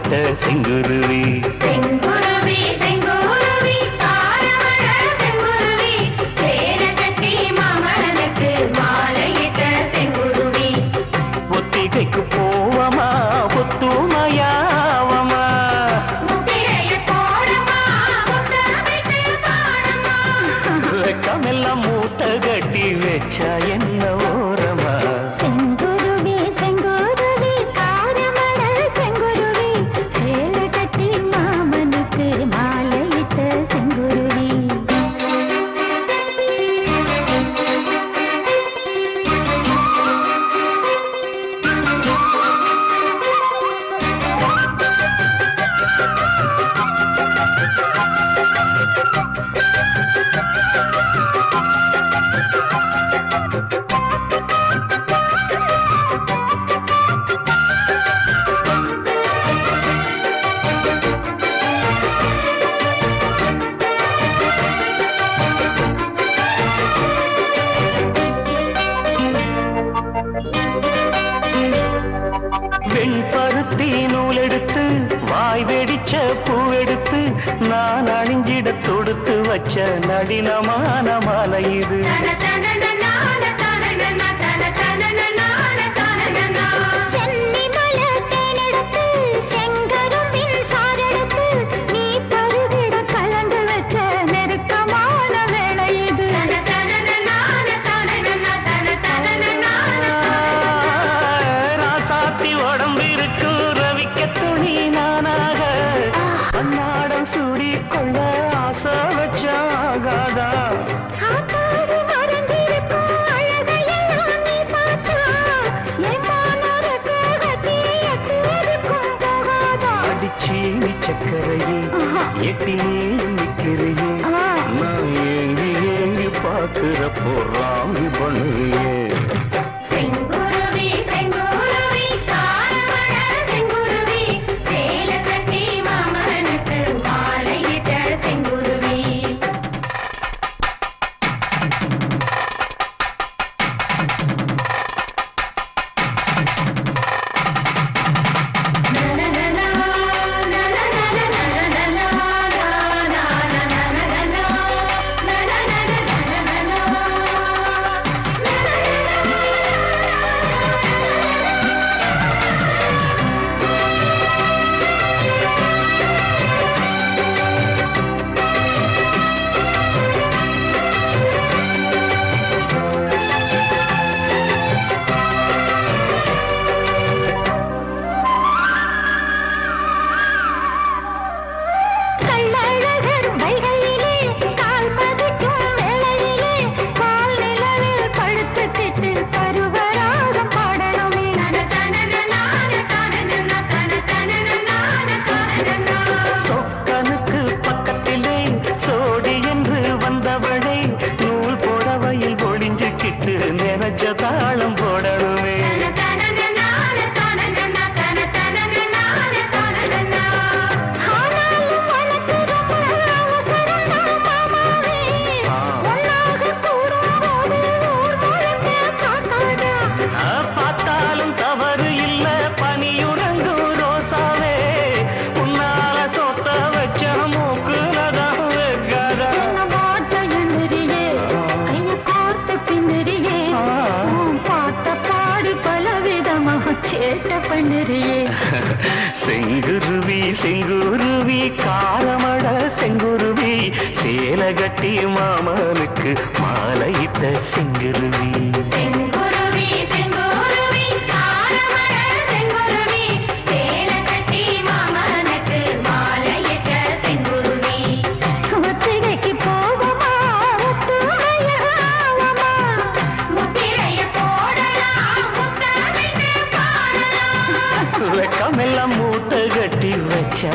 இட்ட செங்குருவி செங்குருவி செங்குருவி காரமட செங்குருவி சேல கட்டி மாமனுக்கு மாலையிட்ட செங்குருவி ஒத்திகைக்கு போவமா ஒத்துமையாவமா முத்திரைய போடமா முத்தமிட்டு பாடமா வெக்கமெல்லாம் மூட்டை கட்டி வச்சா என்ன ஓரமா செங்குருவி செங்குருவி காரமட செங்குருவி சேல கட்டி மாமனுக்கு மாலையிட்ட செங்குருவி வெண்பருத்தி நூலெடுத்து வாய் வெடிச்ச பூவெடுத்து நான் அணிஞ்சிட தொடுத்து வச்ச நடினமான மாலை இது ராசாத்தி உடம்பு இருக்கு ரவிக்க துணி நானாக அன்னாடம் சூடி கொள்ள ஆசை வச்சாகாதா அடிச்சீனி சக்கரையே எட்டி நீ நிக்கிறையே நான் ஏங்கி ஏங்கி பார்க்கிற போறாமி பண்ணுவியே செங்குருவி செங்குருவி காரமட செங்குருவி சேல கட்டி மாமனுக்கு மாலையிட்ட செங்குருவி சொக்கனுக்கு பக்கத்திலே சோடி என்று வந்தவளை நூல் புடவையில் ஒளிஞ்சுக்கிட்டு நினைச்ச தாளம் போடணுமே பார்த்தாலும் தவறு இல்ல பனியுறங்கும் ரோசாவே உன்னால சொத்த வச்ச மூக்குலதான் வைக்காதா செங்குருவி செங்குருவி காரமட செங்குருவி சேல கட்டி மாமனுக்கு மாலையிட்ட செங்குருவி செங்குருவி செங்குருவி காரமட செங்குருவி சேல கட்டி மாமனுக்கு மாலையிட்ட செங்குருவி ஒத்திகைக்கு போவமா ஒத்துமையாவமா முத்திரைய போடலாம் முத்தமிட்டு பாடலாம் வெக்கமெல்லாம் மூட்டை கட்டி வச்சா